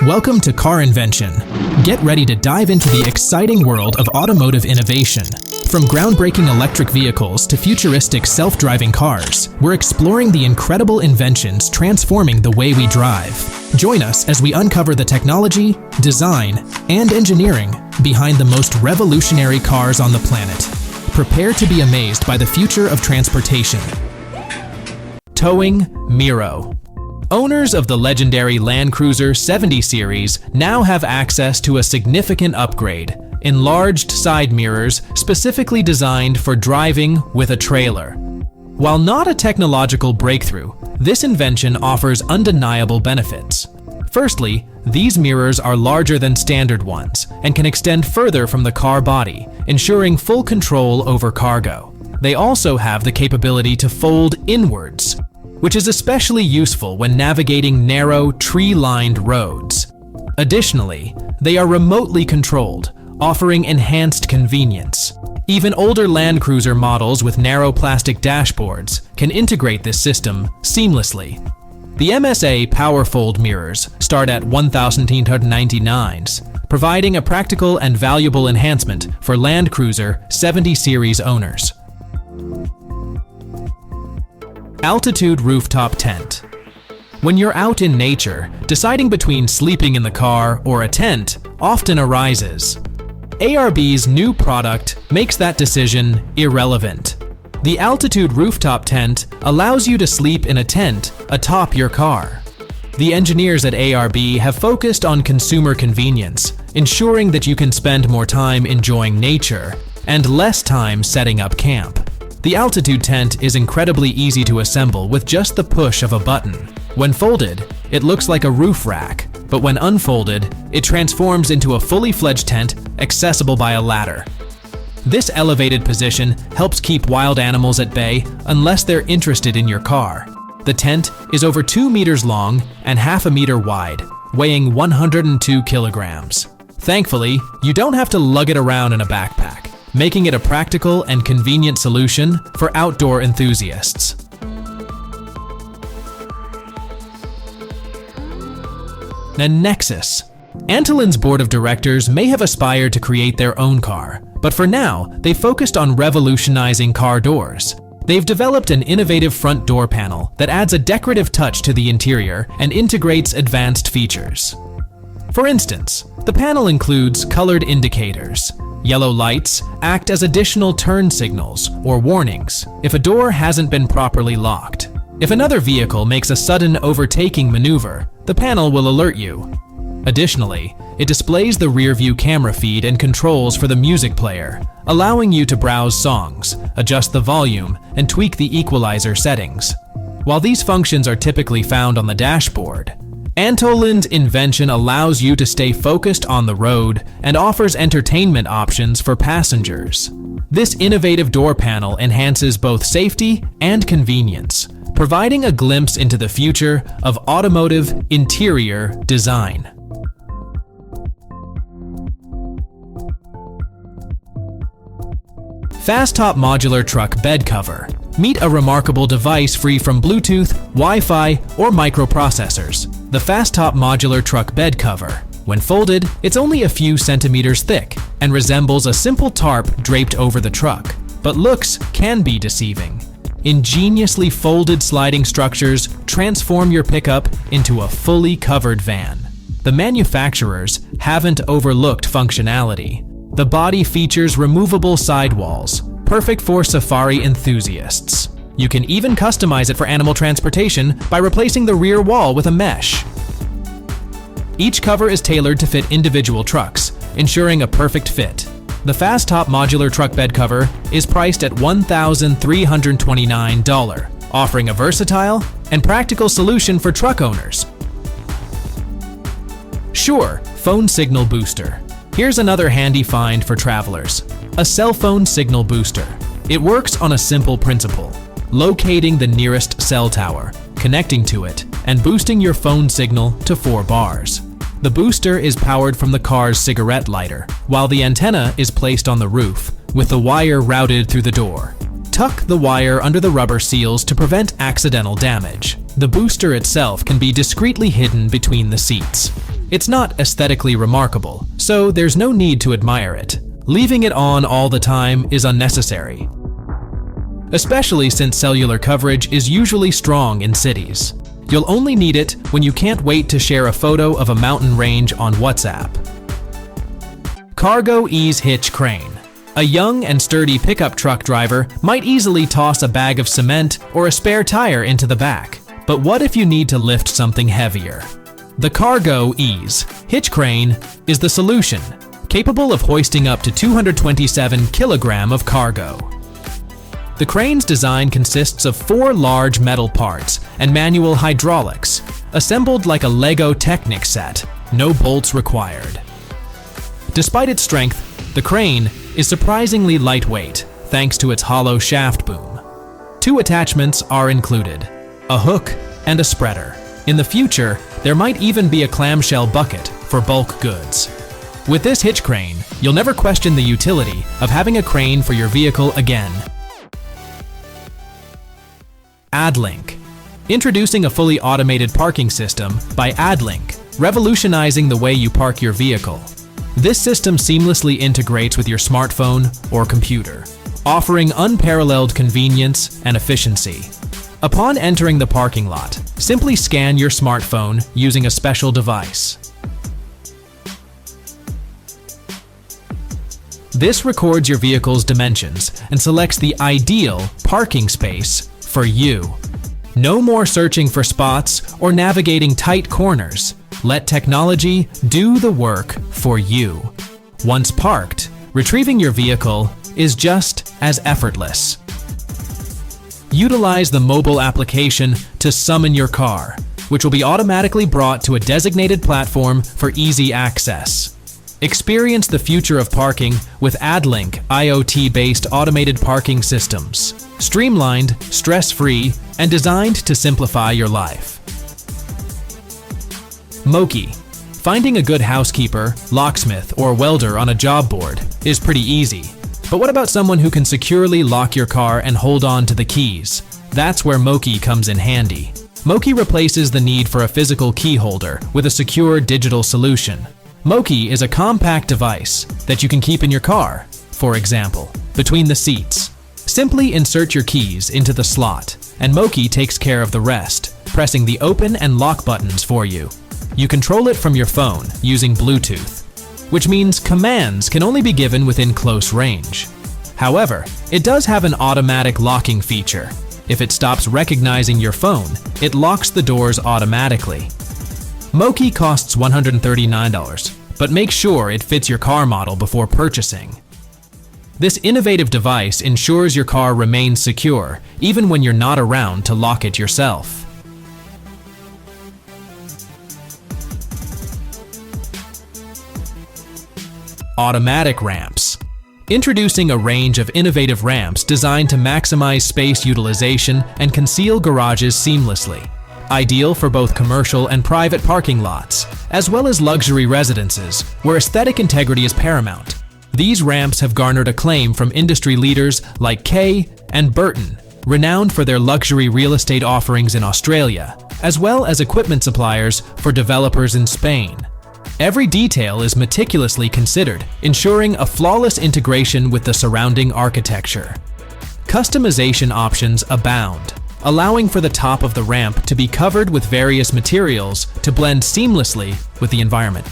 Welcome to Car Invention. Get ready to dive into the exciting world of automotive innovation. From groundbreaking electric vehicles to futuristic self-driving cars, we're exploring the incredible inventions transforming the way we drive. Join us as we uncover the technology, design, and engineering behind the most revolutionary cars on the planet. Prepare to be amazed by the future of transportation. Towing Mirro. Owners of the legendary Land Cruiser 70 series now have access to a significant upgrade: enlarged side mirrors specifically designed for driving with a trailer. While not a technological breakthrough, this invention offers undeniable benefits. Firstly, these mirrors are larger than standard ones and can extend further from the car body, ensuring full control over cargo. They also have the capability to fold inwards, which is especially useful when navigating narrow, tree-lined roads. Additionally, they are remotely controlled, offering enhanced convenience. Even older Land Cruiser models with narrow plastic dashboards can integrate this system seamlessly. The MSA PowerFold mirrors start at $1,899, providing a practical and valuable enhancement for Land Cruiser 70 series owners. Altitude Rooftop Tent. When you're out in nature, deciding between sleeping in the car or a tent often arises. ARB's new product makes that decision irrelevant. The Altitude Rooftop Tent allows you to sleep in a tent atop your car. The engineers at ARB have focused on consumer convenience, ensuring that you can spend more time enjoying nature and less time setting up camp. The Altitude tent is incredibly easy to assemble with just the push of a button. When folded, it looks like a roof rack, but when unfolded, it transforms into a fully fledged tent accessible by a ladder. This elevated position helps keep wild animals at bay unless they're interested in your car. The tent is over 2 meters long and half a meter wide, weighing 102 kilograms. Thankfully, you don't have to lug it around in a backpack, making it a practical and convenient solution for outdoor enthusiasts. NEXUS. Antolin's board of directors may have aspired to create their own car, but for now, they focused on revolutionizing car doors. They've developed an innovative front door panel that adds a decorative touch to the interior and integrates advanced features. For instance, the panel includes colored indicators. Yellow lights act as additional turn signals or warnings if a door hasn't been properly locked. If another vehicle makes a sudden overtaking maneuver, the panel will alert you. Additionally, it displays the rear-view camera feed and controls for the music player, allowing you to browse songs, adjust the volume, and tweak the equalizer settings. While these functions are typically found on the dashboard, Antolin's invention allows you to stay focused on the road and offers entertainment options for passengers. This innovative door panel enhances both safety and convenience, providing a glimpse into the future of automotive interior design. Fas-Top modular truck bed cover. Meet a remarkable device free from Bluetooth, Wi-Fi, or microprocessors. The Fas-Top modular truck bed cover. When folded, it's only a few centimeters thick and resembles a simple tarp draped over the truck, but looks can be deceiving. Ingeniously folded sliding structures transform your pickup into a fully covered van. The manufacturers haven't overlooked functionality. The body features removable sidewalls, perfect for safari enthusiasts. You can even customize it for animal transportation by replacing the rear wall with a mesh. Each cover is tailored to fit individual trucks, ensuring a perfect fit. The Fas-Top modular truck bed cover is priced at $1,329, offering a versatile and practical solution for truck owners. Sure phone signal booster. Here's another handy find for travelers: a cell phone signal booster. It works on a simple principle: locating the nearest cell tower, connecting to it, and boosting your phone signal to 4 bars. The booster is powered from the car's cigarette lighter, while the antenna is placed on the roof, with the wire routed through the door. Tuck the wire under the rubber seals to prevent accidental damage. The booster itself can be discreetly hidden between the seats. It's not aesthetically remarkable, so there's no need to admire it. Leaving it on all the time is unnecessary, especially since cellular coverage is usually strong in cities. You'll only need it when you can't wait to share a photo of a mountain range on WhatsApp. Cargo Ease Hitch Crane. A young and sturdy pickup truck driver might easily toss a bag of cement or a spare tire into the back. But what if you need to lift something heavier? The Cargo Ease Hitch Crane is the solution, capable of hoisting up to 227 kilograms of cargo. The crane's design consists of 4 large metal parts and manual hydraulics, assembled like a Lego Technic set, no bolts required. Despite its strength, the crane is surprisingly lightweight thanks to its hollow shaft boom. 2 attachments are included, a hook and a spreader. In the future, there might even be a clamshell bucket for bulk goods. With this hitch crane, you'll never question the utility of having a crane for your vehicle again. ADLINK. Introducing a fully automated parking system by ADLINK, revolutionizing the way you park your vehicle. This system seamlessly integrates with your smartphone or computer, offering unparalleled convenience and efficiency. Upon entering the parking lot, simply scan your smartphone using a special device. This records your vehicle's dimensions and selects the ideal parking space for you. No more searching for spots or navigating tight corners. Let technology do the work for you. Once parked, retrieving your vehicle is just as effortless. Utilize the mobile application to summon your car, which will be automatically brought to a designated platform for easy access. Experience the future of parking with ADLINK IoT-based automated parking systems. Streamlined, stress-free, and designed to simplify your life. Moki. Finding a good housekeeper, locksmith, or welder on a job board is pretty easy. But what about someone who can securely lock your car and hold on to the keys? That's where Moki comes in handy. Moki replaces the need for a physical key holder with a secure digital solution. Moki is a compact device that you can keep in your car, for example, between the seats. Simply insert your keys into the slot, and Moki takes care of the rest, pressing the open and lock buttons for you. You control it from your phone using Bluetooth, which means commands can only be given within close range. However, it does have an automatic locking feature. If it stops recognizing your phone, it locks the doors automatically. Moki costs $139, but make sure it fits your car model before purchasing. This innovative device ensures your car remains secure, even when you're not around to lock it yourself. Automatic ramps. Introducing a range of innovative ramps designed to maximize space utilization and conceal garages seamlessly. Ideal for both commercial and private parking lots, as well as luxury residences, where aesthetic integrity is paramount. These ramps have garnered acclaim from industry leaders like Kay and Burton, renowned for their luxury real estate offerings in Australia, as well as equipment suppliers for developers in Spain. Every detail is meticulously considered, ensuring a flawless integration with the surrounding architecture. Customization options abound, allowing for the top of the ramp to be covered with various materials to blend seamlessly with the environment.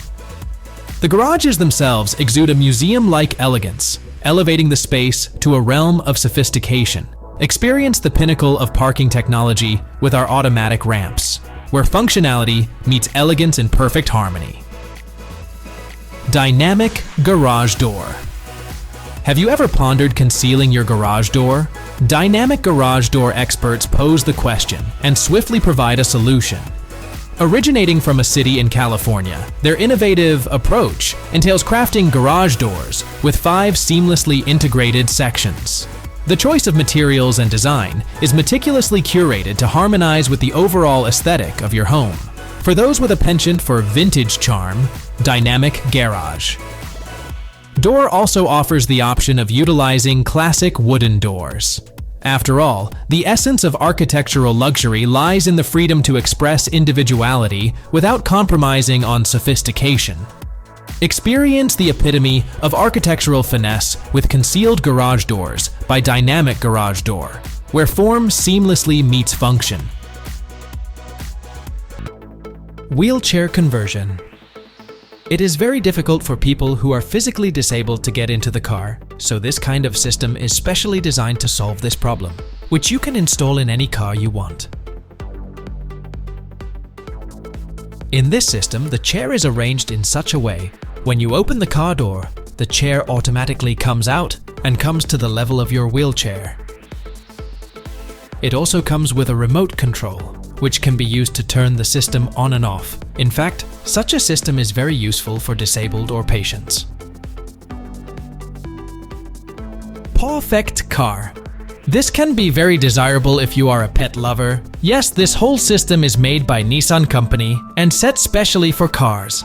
The garages themselves exude a museum-like elegance, elevating the space to a realm of sophistication. Experience the pinnacle of parking technology with our automatic ramps, where functionality meets elegance in perfect harmony. Dynamic garage door. Have you ever pondered concealing your garage door? Dynamic garage door experts pose the question and swiftly provide a solution. Originating from a city in California, their innovative approach entails crafting garage doors with 5 seamlessly integrated sections. The choice of materials and design is meticulously curated to harmonize with the overall aesthetic of your home. For those with a penchant for vintage charm, Dynamic Garage. Door also offers the option of utilizing classic wooden doors. After all, the essence of architectural luxury lies in the freedom to express individuality without compromising on sophistication. Experience the epitome of architectural finesse with concealed garage doors by Dynamic Garage Door, where form seamlessly meets function. Wheelchair conversion. It is very difficult for people who are physically disabled to get into the car, so this kind of system is specially designed to solve this problem, which you can install in any car you want. In this system, the chair is arranged in such a way, when you open the car door, the chair automatically comes out and comes to the level of your wheelchair. It also comes with a remote control, which can be used to turn the system on and off. In fact, such a system is very useful for disabled or patients. Pawfect car. This can be very desirable if you are a pet lover. Yes, this whole system is made by Nissan company and set specially for cars.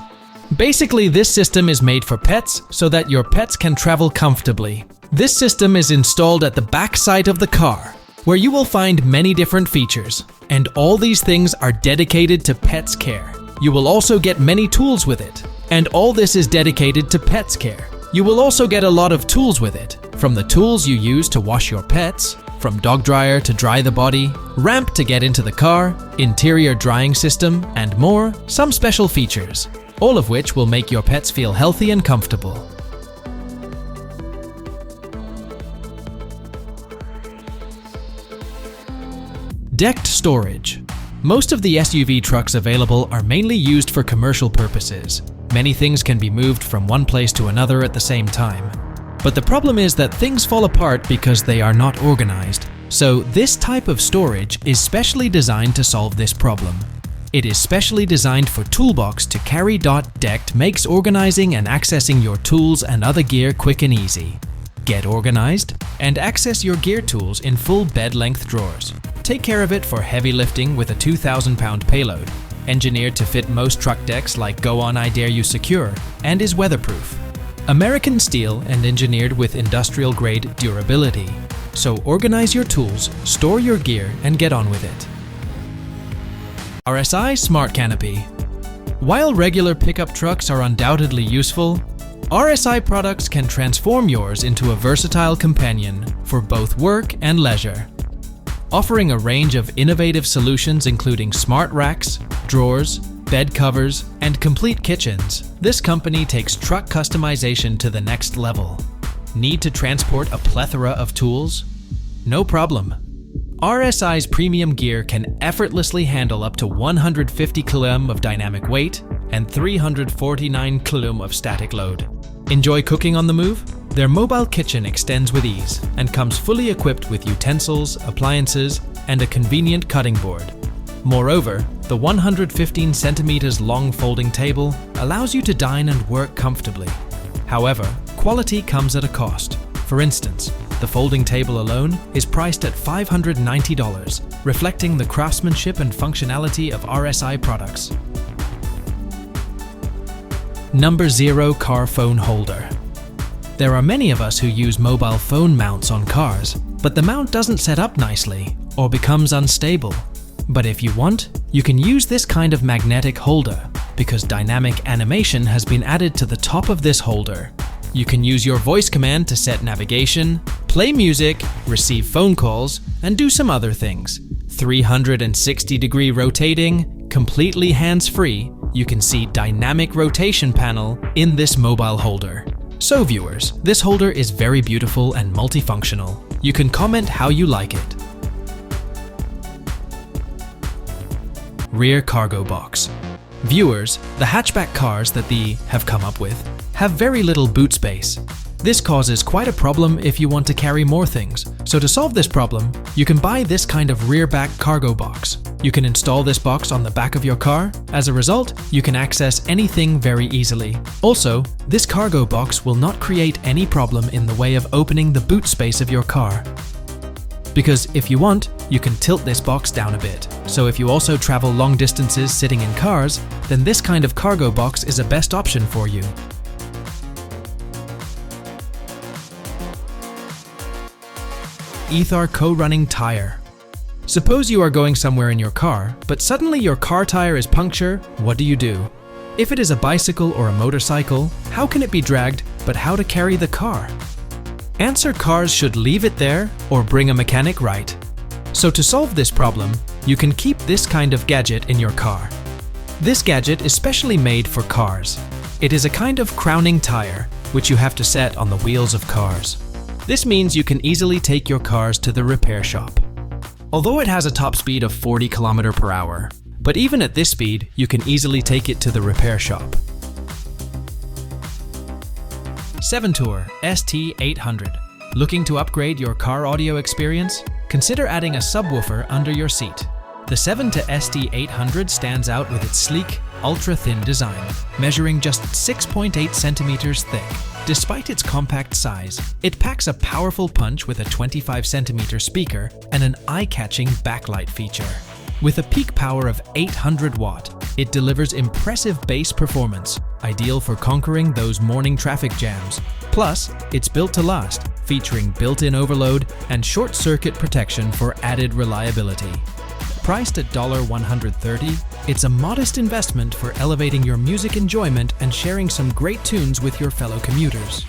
Basically, this system is made for pets so that your pets can travel comfortably. This system is installed at the back side of the car, where you will find many different features, and all these things are dedicated to pets' care. You will also get many tools with it, and all this is dedicated to pets' care. You will also get a lot of tools with it, from the tools you use to wash your pets, from dog dryer to dry the body, ramp to get into the car, interior drying system, and more, some special features, all of which will make your pets feel healthy and comfortable. Decked storage. Most of the SUV trucks available are mainly used for commercial purposes. Many things can be moved from one place to another at the same time. But the problem is that things fall apart because they are not organized. So this type of storage is specially designed to solve this problem. It is specially designed for toolbox to carry. Decked makes organizing and accessing your tools and other gear quick and easy. Get organized and access your gear tools in full bed-length drawers. Take care of it for heavy lifting with a 2,000-pound payload, engineered to fit most truck decks like Go On I Dare You Secure, and is weatherproof. American steel and engineered with industrial-grade durability. So organize your tools, store your gear, and get on with it. RSI Smart Canopy. While regular pickup trucks are undoubtedly useful, RSI products can transform yours into a versatile companion for both work and leisure. Offering a range of innovative solutions including smart racks, drawers, bed covers, and complete kitchens, this company takes truck customization to the next level. Need to transport a plethora of tools? No problem. RSI's premium gear can effortlessly handle up to 150 kg of dynamic weight and 349 kg of static load. Enjoy cooking on the move? Their mobile kitchen extends with ease and comes fully equipped with utensils, appliances, and a convenient cutting board. Moreover, the 115 centimeters long folding table allows you to dine and work comfortably. However, quality comes at a cost. For instance, the folding table alone is priced at $590, reflecting the craftsmanship and functionality of RSI products. Number 0 Car Phone Holder. There are many of us who use mobile phone mounts on cars, but the mount doesn't set up nicely or becomes unstable. But if you want, you can use this kind of magnetic holder because dynamic animation has been added to the top of this holder. You can use your voice command to set navigation, play music, receive phone calls, and do some other things. 360-degree rotating, completely hands-free, you can see dynamic rotation panel in this mobile holder. So viewers, this holder is very beautiful and multifunctional. You can comment how you like it. Rear cargo box. Viewers, the hatchback cars that they have come up with have very little boot space. This causes quite a problem if you want to carry more things. So to solve this problem, you can buy this kind of rear back cargo box. You can install this box on the back of your car. As a result, you can access anything very easily. Also, this cargo box will not create any problem in the way of opening the boot space of your car. Because if you want, you can tilt this box down a bit. So if you also travel long distances sitting in cars, then this kind of cargo box is a best option for you. ETHAR co-running tire. Suppose you are going somewhere in your car, but suddenly your car tire is punctured. What do? If it is a bicycle or a motorcycle, how can it be dragged, but how to carry the car? Answer: cars should leave it there or bring a mechanic, right? So to solve this problem, you can keep this kind of gadget in your car. This gadget is specially made for cars. It is a kind of crowning tire, which you have to set on the wheels of cars. This means you can easily take your cars to the repair shop. Although it has a top speed of 40 km/h, but even at this speed, you can easily take it to the repair shop. Seventour ST-800. Looking to upgrade your car audio experience? Consider adding a subwoofer under your seat. The Seventour ST-800 stands out with its sleek, ultra-thin design, measuring just 6.8 centimeters thick. Despite its compact size, it packs a powerful punch with a 25 centimeter speaker and an eye-catching backlight feature. With a peak power of 800 watt, it delivers impressive bass performance, ideal for conquering those morning traffic jams. Plus, it's built to last, featuring built-in overload and short-circuit protection for added reliability. Priced at $130, it's a modest investment for elevating your music enjoyment and sharing some great tunes with your fellow commuters.